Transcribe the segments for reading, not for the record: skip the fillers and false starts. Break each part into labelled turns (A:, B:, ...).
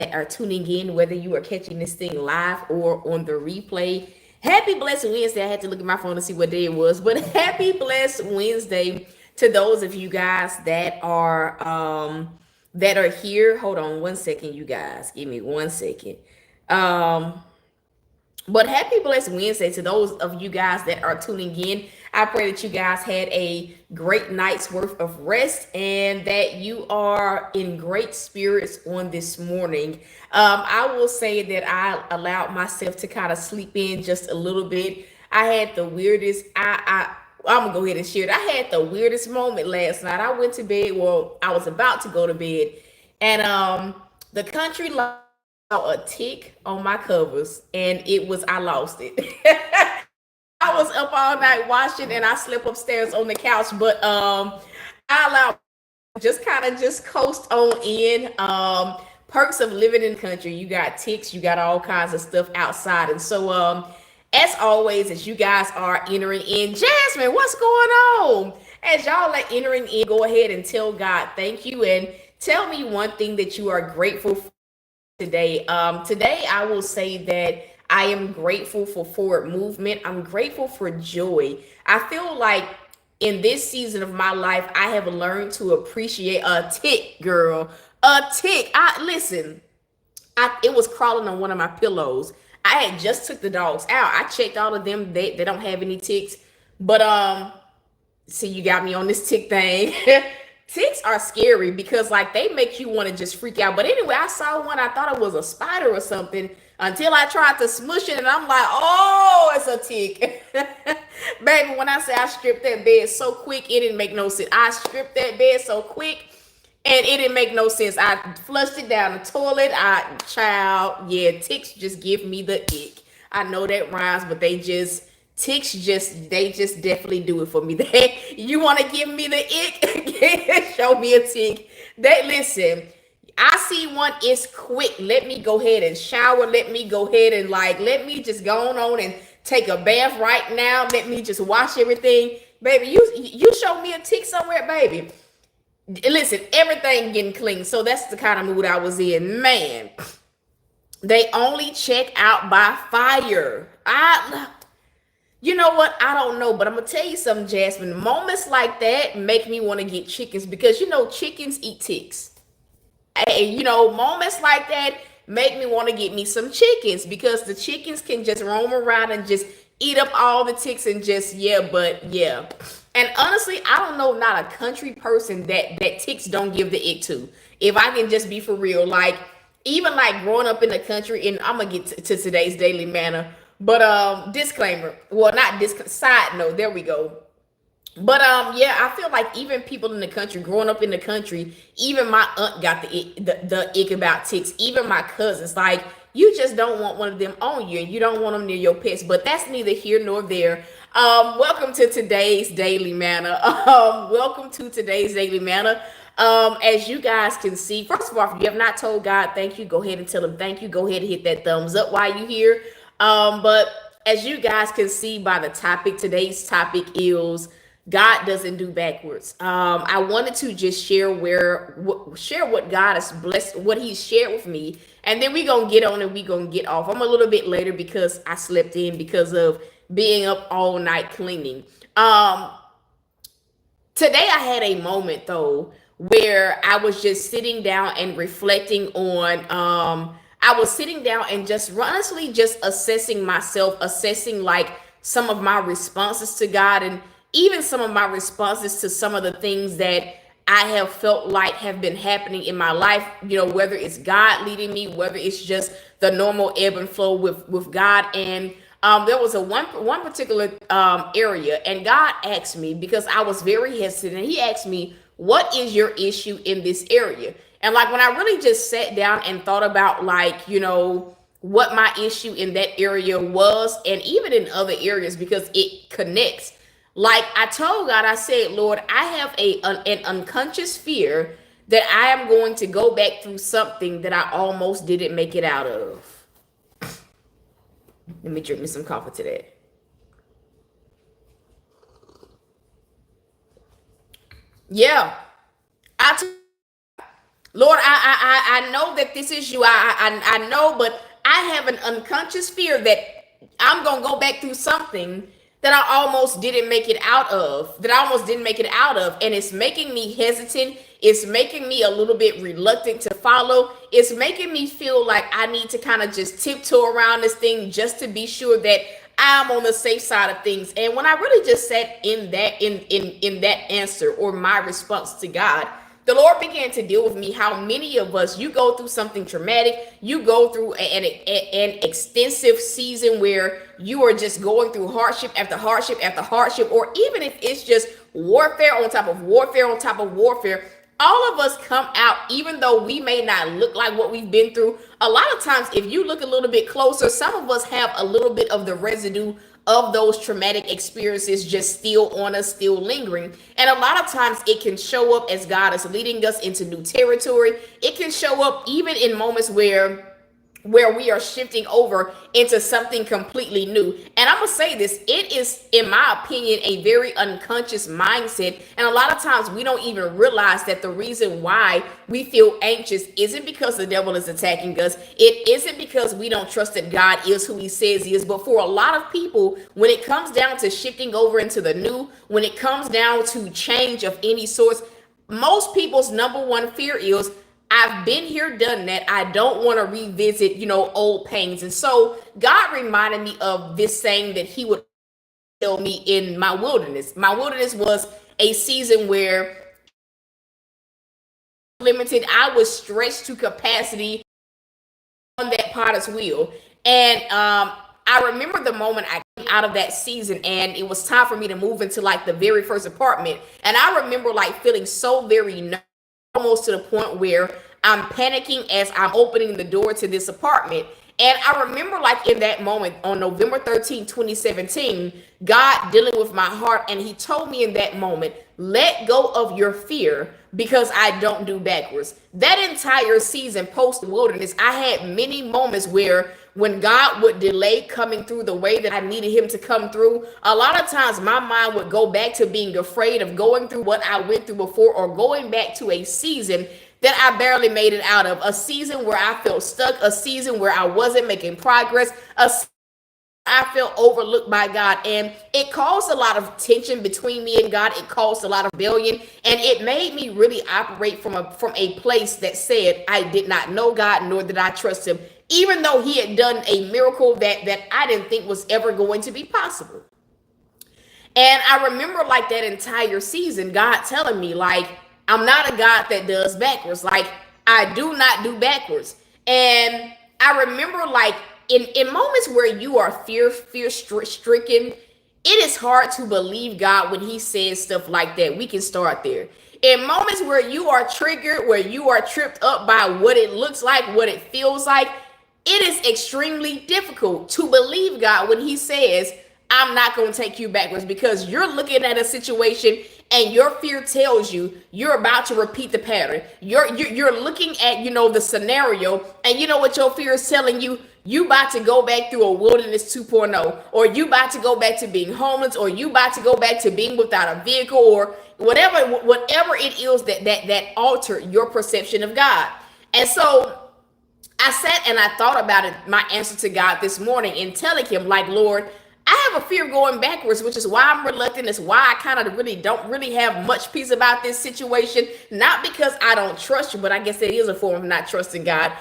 A: that are tuning in, whether you are catching this thing live or on the replay. Happy Blessed Wednesday. I had to look at my phone to see what day it was, but happy Blessed Wednesday to those of you guys that are here. Hold on one second, you guys. Give me 1 second. Um but happy blessed Wednesday to those of you guys that are tuning in. I pray that you guys had a great night's worth of rest and that you are in great spirits on this morning. I will say that I allowed myself to kind of sleep in just a little bit. I had the weirdest. I'm gonna go ahead and share it. I had the weirdest moment last night. I went to bed. Well, I was about to go to bed, and the country a tick on my covers, and I lost it. I was up all night watching, and I slept upstairs on the couch, but I allowed just kind of just coast on in. Perks of living in the country: you got ticks, you got all kinds of stuff outside. And so as always, as you guys are entering in, Jasmine, what's going on? As y'all are entering in, go ahead and tell God thank you, and tell me one thing that you are grateful for today. Today I will say that I am grateful for forward movement. I'm grateful for joy. I feel like in this season of my life, I have learned to appreciate a tick, girl. A tick. I listen. It was crawling on one of my pillows. I had just took the dogs out. I checked all of them. They don't have any ticks. But see, you got me on this tick thing. Ticks are scary because like they make you want to just freak out. But anyway, I saw one. I thought it was a spider or something until I tried to smush it, and I'm like, oh, it's a tick. Baby, when I say I stripped that bed so quick, it didn't make no sense. I stripped that bed so quick, and it didn't make no sense. I flushed it down the toilet. Yeah, ticks just give me the ick. I know that rhymes, but they just definitely do it for me. You want to give me the ick? Show me a tick. Listen. I see one. It's quick. Let me go ahead and shower. Let me go ahead and let me just go on and take a bath right now. Let me just wash everything, baby. You show me a tick somewhere, baby. Listen, everything getting clean. So that's the kind of mood I was in, man. They only check out by fire. You know what? I don't know, but I'm gonna tell you something, Jasmine. Moments like that make me want to get chickens because chickens eat ticks. Hey, moments like that make me want to get me some chickens because the chickens can just roam around and just eat up all the ticks and just yeah. And honestly, I don't know not a country person that ticks don't give the ick to. If I can just be for real, like even like growing up in the country, and I'm gonna get to today's daily manna. But disclaimer, well, not side note, there we go. But yeah, I feel like even people in the country, growing up in the country, even my aunt got the ick about ticks. Even my cousins, like you just don't want one of them on you, and you don't want them near your pets. But that's neither here nor there. Welcome to today's daily manna. Welcome to today's daily manna. As you guys can see, first of all, if you have not told God thank you, go ahead and tell him thank you. Go ahead and hit that thumbs up while you're here. But as you guys can see by the topic, today's topic is God doesn't do backwards. I wanted to just share what God has blessed, what He's shared with me, and then we gonna get on and we gonna get off. I'm a little bit later because I slept in because of being up all night cleaning. Today I had a moment though where I was just sitting down and reflecting on I was sitting down and just honestly just assessing myself, assessing like some of my responses to God and even some of my responses to some of the things that I have felt like have been happening in my life, whether it's God leading me, whether it's just the normal ebb and flow with God. And there was a one particular area, and God asked me because I was very hesitant, and He asked me, "What is your issue in this area?" And like when I really just sat down and thought about what my issue in that area was, and even in other areas because it connects. Like I told God, I said, Lord, I have an unconscious fear that I am going to go back through something that I almost didn't make it out of. Let me drink me some coffee today. Yeah. Lord, I know that this is you. I know, but I have an unconscious fear that I'm gonna go back through something that I almost didn't make it out of, and it's making me hesitant. It's making me a little bit reluctant to follow. It's making me feel like I need to kind of just tiptoe around this thing just to be sure that I'm on the safe side of things. And when I really just sat in that in that answer or my response to God, the Lord began to deal with me how many of us, you go through something traumatic, you go through an extensive season where you are just going through hardship after hardship after hardship, or even if it's just warfare on top of warfare on top of warfare. All of us come out, even though we may not look like what we've been through. A lot of times, if you look a little bit closer, some of us have a little bit of the residue of those traumatic experiences just still on us, still lingering. And a lot of times it can show up as God is leading us into new territory. It can show up even in moments where we are shifting over into something completely new. And I'm gonna say this, it is, in my opinion, a very unconscious mindset. And a lot of times we don't even realize that the reason why we feel anxious isn't because the devil is attacking us. It isn't because we don't trust that God is who he says he is. But for a lot of people, when it comes down to shifting over into the new, when it comes down to change of any sort, most people's number one fear is, I've been here, done that. I don't want to revisit, old pains. And so God reminded me of this saying that he would tell me in my wilderness. My wilderness was a season where limited, I was stretched to capacity on that potter's wheel. And I remember the moment I came out of that season and it was time for me to move into like the very first apartment. And I remember like feeling so very nervous, almost to the point where I'm panicking as I'm opening the door to this apartment. And I remember like in that moment on November 13, 2017, God dealing with my heart. And he told me in that moment, let go of your fear because I don't do backwards. That entire season post wilderness, I had many moments where when God would delay coming through the way that I needed him to come through, a lot of times my mind would go back to being afraid of going through what I went through before, or going back to a season that I barely made it out of, a season where I felt stuck, a season where I wasn't making progress, I felt overlooked by God. And it caused a lot of tension between me and God. It caused a lot of rebellion, and it made me really operate from a place that said I did not know God, nor did I trust him, even though he had done a miracle that I didn't think was ever going to be possible. And I remember like that entire season, God telling me like, I'm not a God that does backwards. Like, I do not do backwards. And I remember like in moments where you are fear stricken, it is hard to believe God when he says stuff like that. We can start there. In moments where you are triggered, where you are tripped up by what it looks like, what it feels like, it is extremely difficult to believe God when he says, I'm not going to take you backwards, because you're looking at a situation and your fear tells you you're about to repeat the pattern. You're looking at, the scenario, and you know what your fear is telling you? You about to go back through a wilderness 2.0, or you about to go back to being homeless, or you about to go back to being without a vehicle, or whatever it is that altered your perception of God. And so I sat and I thought about it, my answer to God this morning, and telling him like, Lord, I have a fear going backwards, which is why I'm reluctant. It's why I kind of don't really have much peace about this situation. Not because I don't trust you, but I guess it is a form of not trusting God.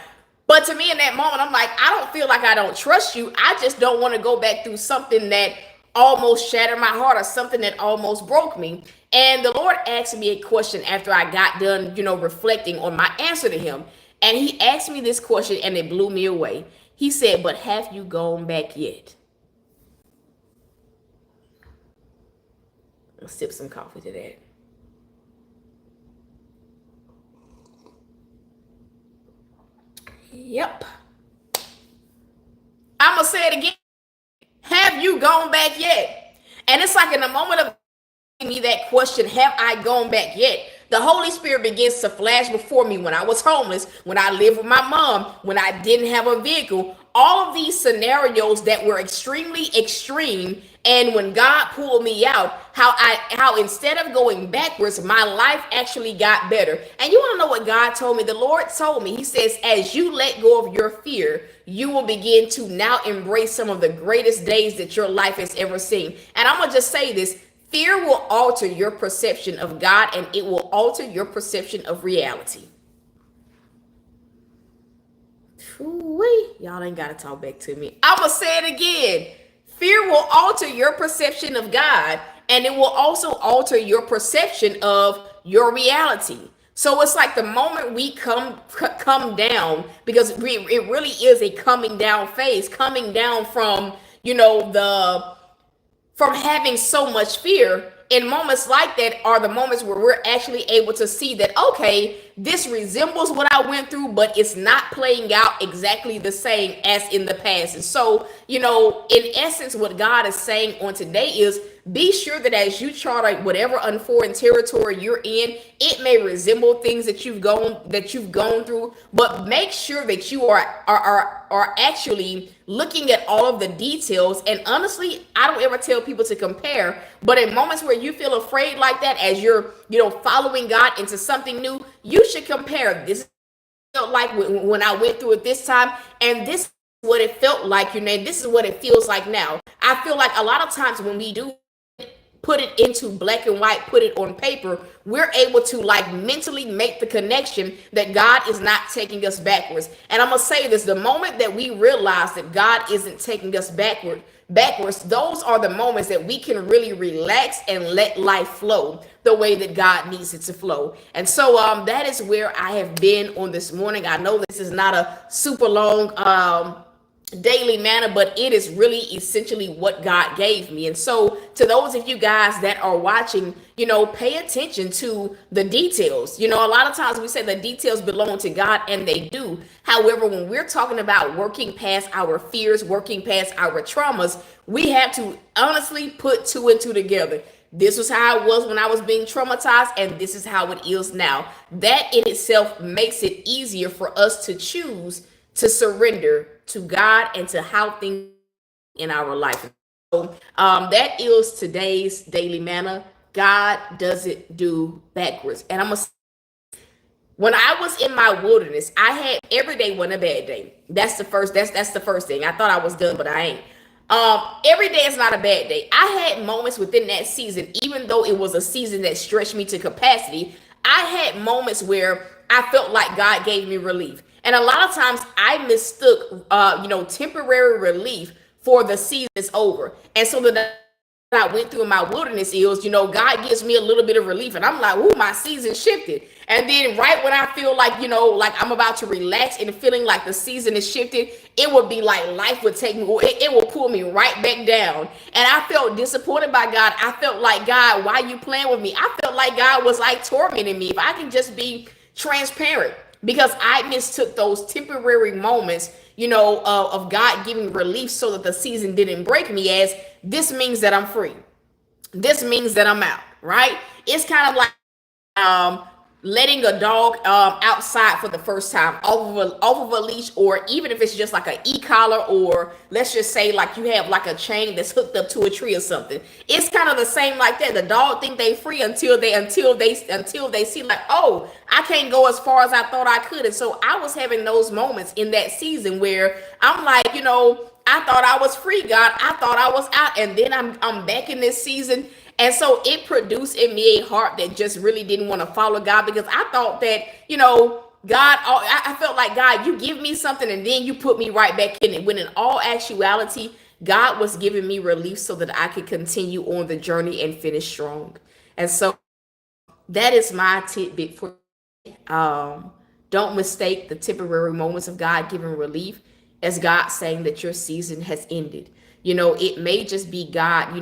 A: But to me in that moment, I'm like, I don't feel like I don't trust you. I just don't want to go back through something that almost shattered my heart, or something that almost broke me. And the Lord asked me a question after I got done, reflecting on my answer to him. And he asked me this question and it blew me away. He said, but have you gone back yet? I'll sip some coffee to that. Yep. I'm going to say it again. Have you gone back yet? And it's like in the moment of me that question, have I gone back yet? The Holy Spirit begins to flash before me when I was homeless, when I lived with my mom, when I didn't have a vehicle, all of these scenarios that were extremely extreme. And when God pulled me out, how instead of going backwards, my life actually got better. And you want to know what God told me? The Lord told me, he says, as you let go of your fear, you will begin to now embrace some of the greatest days that your life has ever seen. And I'm going to just say this. Fear will alter your perception of God, and it will alter your perception of reality. Ooh-wee. Y'all ain't got to talk back to me. I'm going to say it again. Fear will alter your perception of God, and it will also alter your perception of your reality. So it's like the moment we come down, because it really is a coming down phase, coming down from, from having so much fear. In moments like that are the moments where we're actually able to see that, okay, this resembles what I went through, but it's not playing out exactly the same as in the past. And so, in essence, what God is saying on today is, be sure that as you chart whatever unforeign territory you're in, it may resemble things that you've gone through, but make sure that you are actually looking at all of the details. And honestly, I don't ever tell people to compare, but in moments where you feel afraid like that, as you're following God into something new, you should compare. This felt like when I went through it this time, and this is what it felt like. This is what it feels like now. I feel like a lot of times when we do put it into black and white, put it on paper, we're able to mentally make the connection that God is not taking us backwards. And I'm gonna say this: the moment that we realize that God isn't taking us backwards, those are the moments that we can really relax and let life flow the way that God needs it to flow. And so that is where I have been on this morning. I know this is not a super long daily manna, but it is really essentially what God gave me. And so to those of you guys that are watching, pay attention to the details. A lot of times we say the details belong to God, and they do. However, when we're talking about working past our fears, working past our traumas, we have to honestly put two and two together. This was how it was when I was being traumatized, and this is how it is now. That in itself makes it easier for us to choose to surrender to God and to how things in our life. So that is today's daily manna. God doesn't do backwards. And when I was in my wilderness, I had every day wasn't a bad day. That's the first thing. I thought I was done, but I ain't. Every day is not a bad day. I had moments within that season, even though it was a season that stretched me to capacity. I had moments where I felt like God gave me relief. And a lot of times I mistook, temporary relief for the season is over. And so that I went through in my wilderness is, God gives me a little bit of relief, and I'm like, ooh, my season shifted. And then right when I feel like, like I'm about to relax and feeling like the season is shifted, it would be like life would take me, it will pull me right back down. And I felt disappointed by God. I felt like, God, why you playing with me? I felt like God was like tormenting me. If I can just be transparent, because I mistook those temporary moments, of God giving relief so that the season didn't break me as this means that I'm free. This means that I'm out, right? It's kind of like letting a dog outside for the first time off of a leash, or even if it's just like an e-collar, or let's just say like you have like a chain that's hooked up to a tree or something. It's kind of the same like that. The dog think they free until they see like, oh, I can't go as far as I thought I could. And so I was having those moments in that season where I'm like, I thought I was free, God. I thought I was out, and then I'm back in this season. And so it produced in me a heart that just really didn't want to follow God, because I thought that, God, I felt like, God, you give me something and then you put me right back in it. When in all actuality, God was giving me relief so that I could continue on the journey and finish strong. And so that is my tidbit for don't mistake the temporary moments of God giving relief as God saying that your season has ended. It may just be God,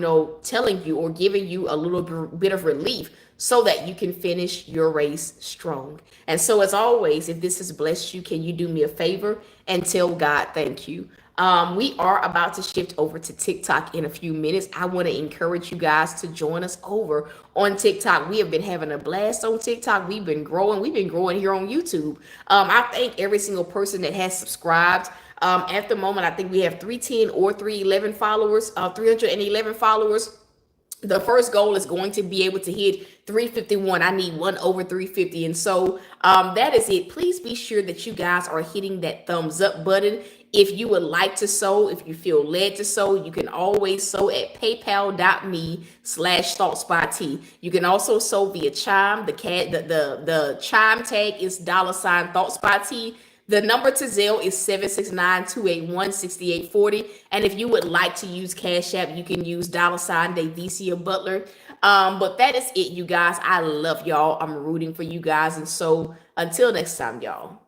A: telling you or giving you a little bit of relief so that you can finish your race strong. And so as always, if this has blessed you, can you do me a favor and tell God thank you? We are about to shift over to TikTok in a few minutes. I want to encourage you guys to join us over on TikTok. We have been having a blast on TikTok. We've been growing here on YouTube. I thank every single person that has subscribed. At the moment, I think we have 310 or 311 followers, 311 followers. The first goal is going to be able to hit 351. I need one over 350. And so that is it. Please be sure that you guys are hitting that thumbs up button. If you would like to sow, if you feel led to sow, you can always sow at paypal.me/thoughtsbyT. You can also sow via Chime. The Chime tag is $thoughtsbyT. The number to Zelle is 769-281-6840. And if you would like to use Cash App, you can use $DavisaButler. But that is it, you guys. I love y'all. I'm rooting for you guys. And so until next time, y'all.